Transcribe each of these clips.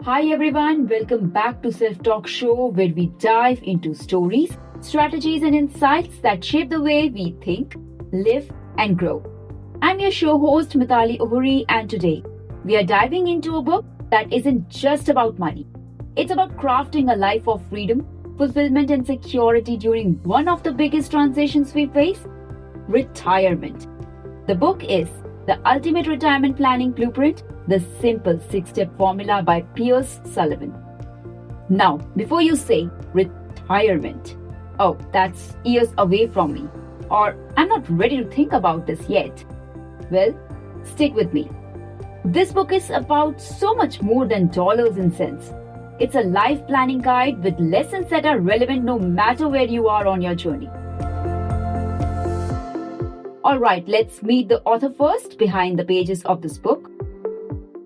Hi everyone, welcome back to Self Talk Show where we dive into stories, strategies and insights that shape the way we think, live and grow. I'm your show host Mitali Ohuri and today we are diving into a book that isn't just about money. It's about crafting a life of freedom, fulfillment and security during one of the biggest transitions we face, retirement. The book is The Ultimate Retirement Planning Blueprint, the simple 6-step formula by Piers Sullivan. Now, before you say retirement, oh, that's years away from me, or I'm not ready to think about this yet, well, stick with me. This book is about so much more than dollars and cents. It's a life planning guide with lessons that are relevant no matter where you are on your journey. Alright, let's meet the author first behind the pages of this book.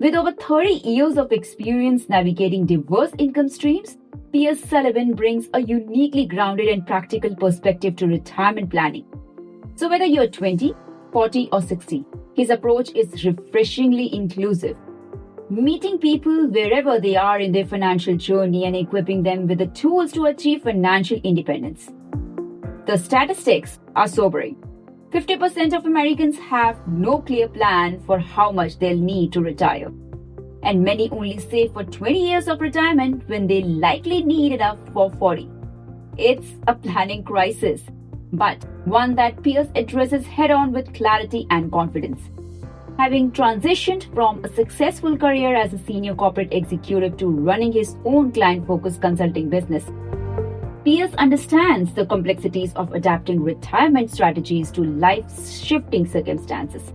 With over 30 years of experience navigating diverse income streams, Piers Sullivan brings a uniquely grounded and practical perspective to retirement planning. So whether you're 20, 40 or 60, his approach is refreshingly inclusive, meeting people wherever they are in their financial journey and equipping them with the tools to achieve financial independence. The statistics are sobering. 50% of Americans have no clear plan for how much they'll need to retire. And many only save for 20 years of retirement when they likely need enough for 40. It's a planning crisis, but one that Piers addresses head-on with clarity and confidence. Having transitioned from a successful career as a senior corporate executive to running his own client-focused consulting business, Piers understands the complexities of adapting retirement strategies to life-shifting circumstances.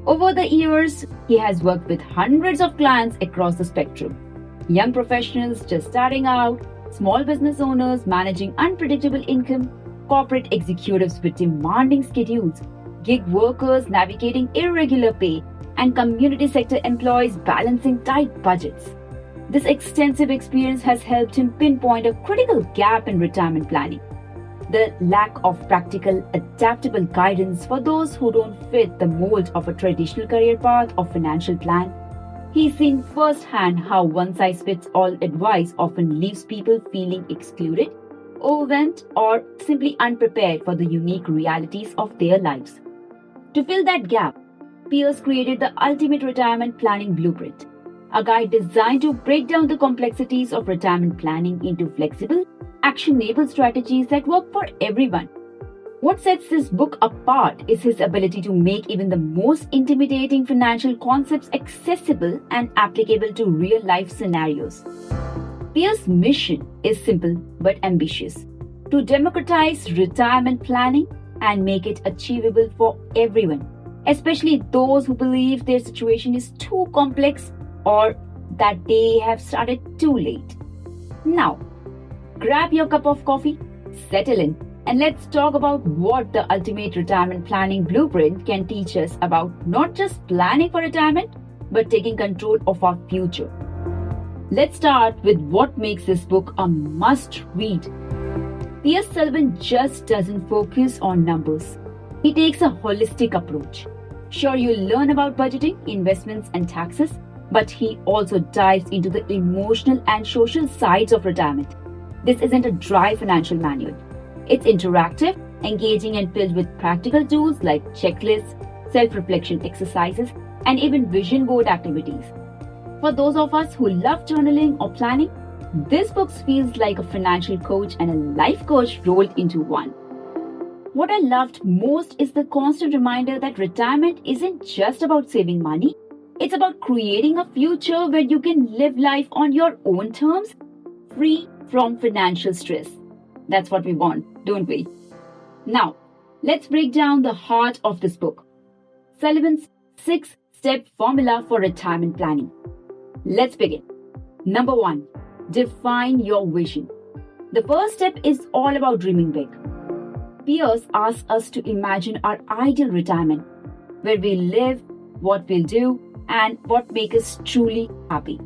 Over the years, he has worked with hundreds of clients across the spectrum. Young professionals just starting out, small business owners managing unpredictable income, corporate executives with demanding schedules, gig workers navigating irregular pay, and community sector employees balancing tight budgets. This extensive experience has helped him pinpoint a critical gap in retirement planning: the lack of practical, adaptable guidance for those who don't fit the mold of a traditional career path or financial plan. He's seen firsthand how one-size-fits-all advice often leaves people feeling excluded, overwhelmed, or simply unprepared for the unique realities of their lives. To fill that gap, Piers created the Ultimate Retirement Planning Blueprint, a guide designed to break down the complexities of retirement planning into flexible, actionable strategies that work for everyone. What sets this book apart is his ability to make even the most intimidating financial concepts accessible and applicable to real-life scenarios. Piers' mission is simple but ambitious: to democratize retirement planning and make it achievable for everyone, especially those who believe their situation is too complex or that they have started too late. Now, grab your cup of coffee, settle in, and let's talk about what the Ultimate Retirement Planning Blueprint can teach us about not just planning for retirement, but taking control of our future. Let's start with what makes this book a must-read. Piers Sullivan just doesn't focus on numbers. He takes a holistic approach. Sure, you'll learn about budgeting, investments, and taxes, but he also dives into the emotional and social sides of retirement. This isn't a dry financial manual. It's interactive, engaging, and filled with practical tools like checklists, self-reflection exercises, and even vision board activities. For those of us who love journaling or planning, this book feels like a financial coach and a life coach rolled into one. What I loved most is the constant reminder that retirement isn't just about saving money. It's about creating a future where you can live life on your own terms, free from financial stress. That's what we want, don't we? Now, let's break down the heart of this book: Sullivan's 6-step formula for retirement planning. Let's begin. Number 1, define your vision. The first step is all about dreaming big. Piers asks us to imagine our ideal retirement, where we live, what we'll do, and what makes us truly happy.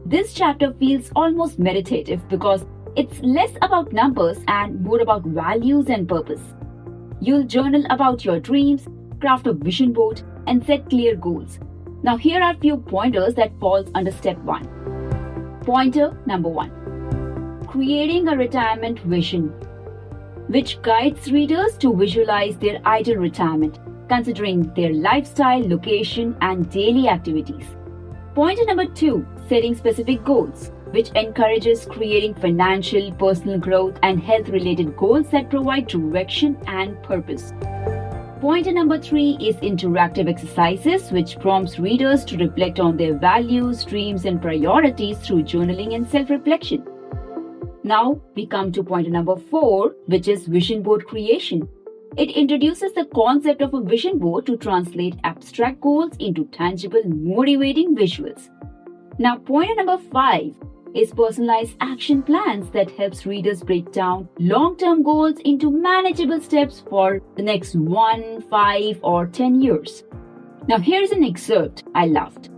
This chapter feels almost meditative because it's less about numbers and more about values and purpose. You'll journal about your dreams, craft a vision board, and set clear goals. Now here are a few pointers that falls under step 1. Pointer number 1. Creating a retirement vision, which guides readers to visualize their ideal retirement, considering their lifestyle, location, and daily activities. Pointer number 2. Setting specific goals, which encourages creating financial, personal growth, and health-related goals that provide direction and purpose. Pointer number 3 is interactive exercises, which prompts readers to reflect on their values, dreams, and priorities through journaling and self-reflection. Now we come to pointer number 4, which is vision board creation. It introduces the concept of a vision board to translate abstract goals into tangible, motivating visuals. Now, pointer number 5 is personalized action plans that helps readers break down long-term goals into manageable steps for the next 1, 5, or 10 years. Now, here's an excerpt I loved.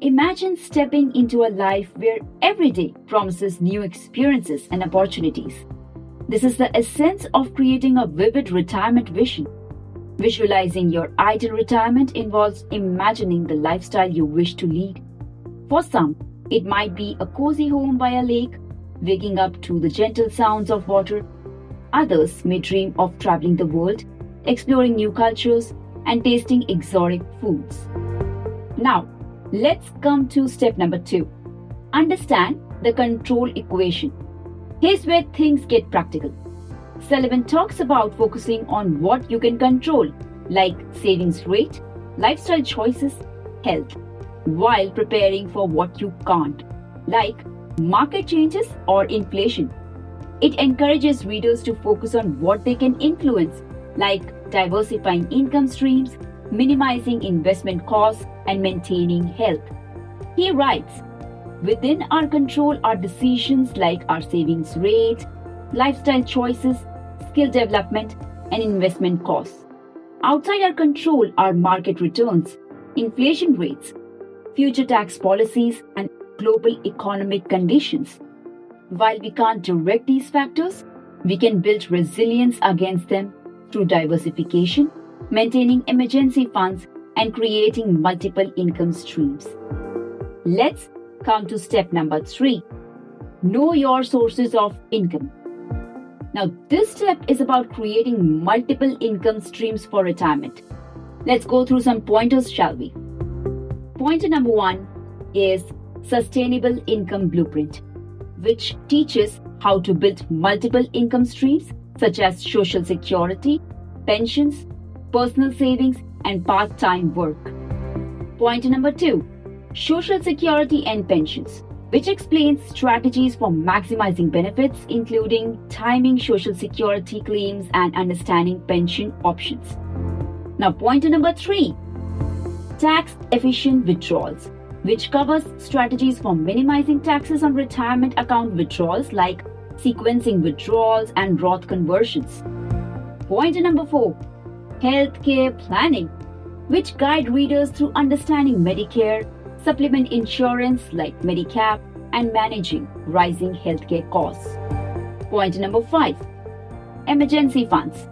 Imagine stepping into a life where every day promises new experiences and opportunities. This is the essence of creating a vivid retirement vision. Visualizing your ideal retirement involves imagining the lifestyle you wish to lead. For some, it might be a cozy home by a lake, waking up to the gentle sounds of water. Others may dream of traveling the world, exploring new cultures, and tasting exotic foods. Now, let's come to step number 2. Understand the control equation. Here's where things get practical. Sullivan talks about focusing on what you can control, like savings rate, lifestyle choices, health, while preparing for what you can't, like market changes or inflation. It encourages readers to focus on what they can influence, like diversifying income streams, minimizing investment costs, and maintaining health. He writes, within our control are decisions like our savings rate, lifestyle choices, skill development, and investment costs. Outside our control are market returns, inflation rates, future tax policies, and global economic conditions. While we can't direct these factors, we can build resilience against them through diversification, maintaining emergency funds, and creating multiple income streams. Let's come to step number 3. Know your sources of income. Now, this step is about creating multiple income streams for retirement. Let's go through some pointers, shall we? Pointer number 1 is Sustainable Income Blueprint, which teaches how to build multiple income streams such as Social Security, pensions, personal savings, and part-time work. Pointer number 2, Social Security and pensions, which explains strategies for maximizing benefits, including timing Social Security claims and understanding pension options. Now, pointer number 3, Tax-efficient withdrawals, which covers strategies for minimizing taxes on retirement account withdrawals like sequencing withdrawals and Roth conversions. Pointer number 4, Healthcare planning, which guide readers through understanding Medicare, supplement insurance like Medicap, and managing rising healthcare costs. Pointer number 5, Emergency funds,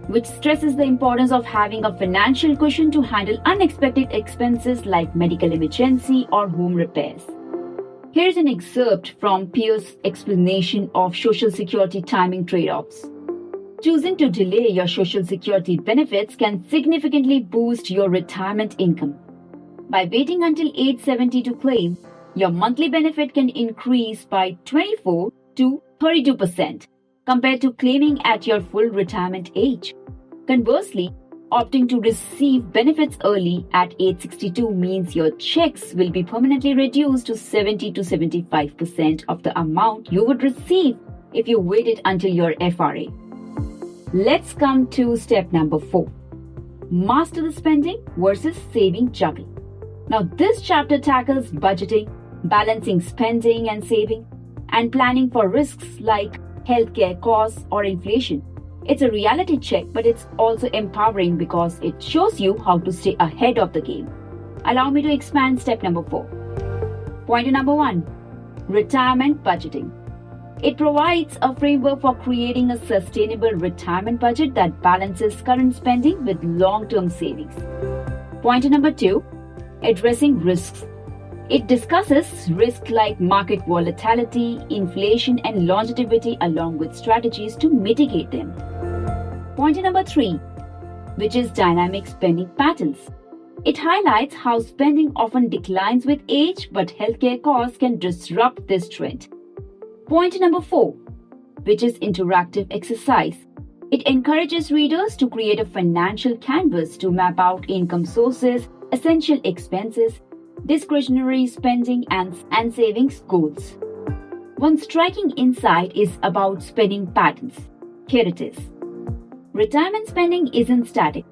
which stresses the importance of having a financial cushion to handle unexpected expenses like medical emergency or home repairs. Here's an excerpt from Pierce's explanation of Social Security timing trade-offs. Choosing to delay your Social Security benefits can significantly boost your retirement income. By waiting until age 70 to claim, your monthly benefit can increase by 24 to 32% compared to claiming at your full retirement age. Conversely, opting to receive benefits early at age 62 means your checks will be permanently reduced to 70 to 75% of the amount you would receive if you waited until your FRA. Let's come to step number 4. Master the spending versus saving juggle. Now, this chapter tackles budgeting, balancing spending and saving, and planning for risks like healthcare costs or inflation. It's a reality check, but it's also empowering because it shows you how to stay ahead of the game. Allow me to expand step number 4. Pointer number 1, retirement budgeting. It provides a framework for creating a sustainable retirement budget that balances current spending with long-term savings. Pointer number 2, addressing risks. It discusses risks like market volatility, inflation, and longevity, along with strategies to mitigate them. Point number 3, which is dynamic spending patterns. It highlights how spending often declines with age, but healthcare costs can disrupt this trend. Point number 4, which is interactive exercise. It encourages readers to create a financial canvas to map out income sources, essential expenses, discretionary spending, and savings goals. One striking insight is about spending patterns. Here it is. Retirement spending isn't static.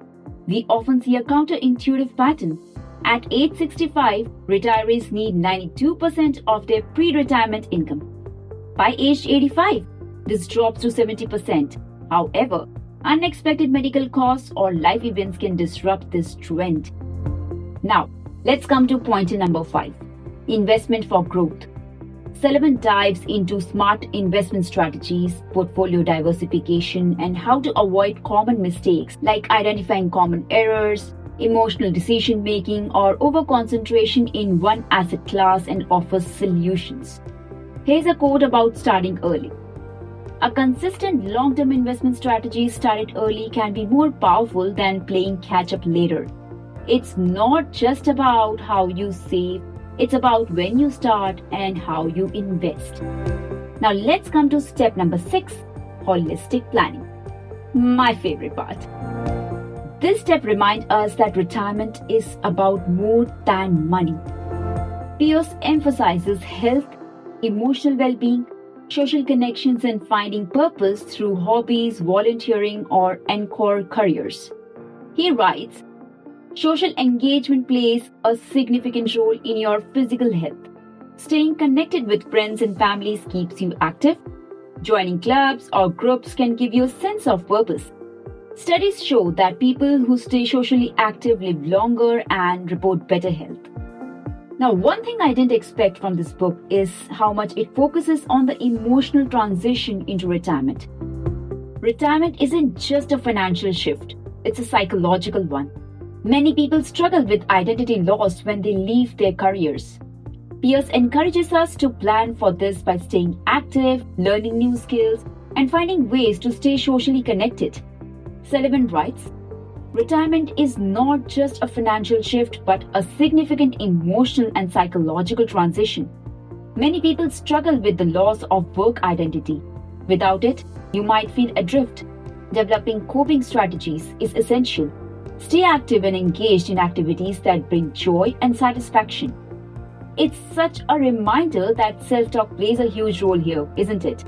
We often see a counterintuitive pattern. At age 65, retirees need 92% of their pre-retirement income. By age 85, this drops to 70%. However, unexpected medical costs or life events can disrupt this trend. Now, let's come to point number 5, investment for growth. Sullivan dives into smart investment strategies, portfolio diversification, and how to avoid common mistakes like identifying common errors, emotional decision making, or over-concentration in one asset class, and offers solutions. Here's a quote about starting early. A consistent long-term investment strategy started early can be more powerful than playing catch-up later. It's not just about how you save, it's about when you start and how you invest. Now let's come to step number 6, holistic planning. My favorite part. This step reminds us that retirement is about more than money. Pierce emphasizes health, emotional well-being, social connections, and finding purpose through hobbies, volunteering, or encore careers. He writes, social engagement plays a significant role in your physical health. Staying connected with friends and families keeps you active. Joining clubs or groups can give you a sense of purpose. Studies show that people who stay socially active live longer and report better health. Now, one thing I didn't expect from this book is how much it focuses on the emotional transition into retirement. Retirement isn't just a financial shift, it's a psychological one. Many people struggle with identity loss when they leave their careers. Pierce encourages us to plan for this by staying active, learning new skills, and finding ways to stay socially connected. Sullivan writes, retirement is not just a financial shift but a significant emotional and psychological transition. Many people struggle with the loss of work identity. Without it, you might feel adrift. Developing coping strategies is essential. Stay active and engaged in activities that bring joy and satisfaction. It's such a reminder that self-talk plays a huge role here, isn't it?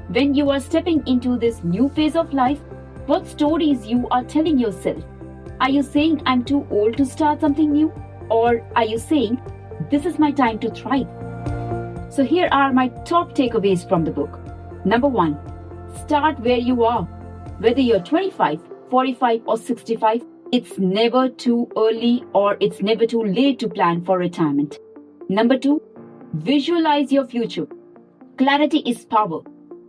When you are stepping into this new phase of life, what stories you are telling yourself? Are you saying I'm too old to start something new? Or are you saying this is my time to thrive? So here are my top takeaways from the book. Number 1, start where you are. Whether you're 25, 45 or 65, it's never too early or it's never too late to plan for retirement. Number 2, visualize your future. Clarity is power.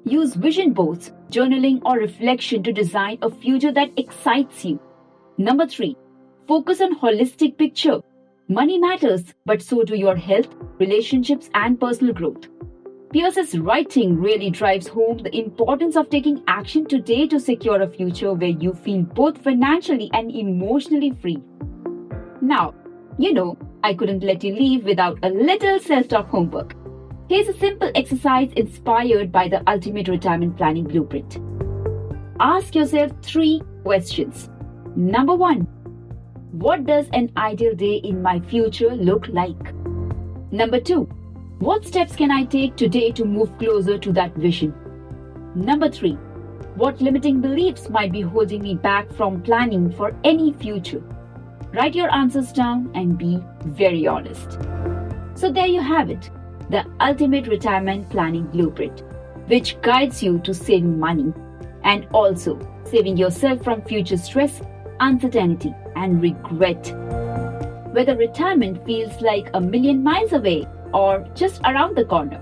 Use vision boards, journaling or reflection to design a future that excites you. Number 3, focus on holistic picture. Money matters, but so do your health, relationships, and personal growth. Pierce's writing really drives home the importance of taking action today to secure a future where you feel both financially and emotionally free. Now, I couldn't let you leave without a little self-talk homework. Here's a simple exercise inspired by the Ultimate Retirement Planning Blueprint. Ask yourself 3 questions. Number 1, what does an ideal day in my future look like? Number 2, what steps can I take today to move closer to that vision? Number 3, what limiting beliefs might be holding me back from planning for any future? Write your answers down and be very honest. So there you have it, the Ultimate Retirement Planning Blueprint, which guides you to saving money and also saving yourself from future stress, uncertainty, and regret. Whether retirement feels like a million miles away or just around the corner,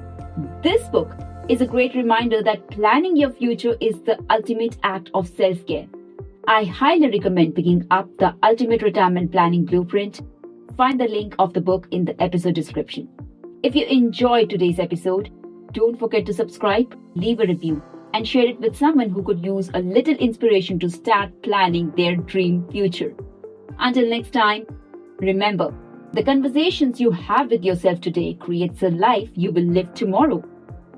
this book is a great reminder that planning your future is the ultimate act of self-care. I highly recommend picking up the Ultimate Retirement Planning Blueprint find the link of the book in the episode description. If you enjoyed today's episode, don't forget to subscribe, leave a review, and share it with someone who could use a little inspiration to start planning their dream future. Until next time, remember, the conversations you have with yourself today creates a life you will live tomorrow.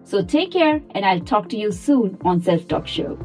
So take care, and I'll talk to you soon on Self Talk Show.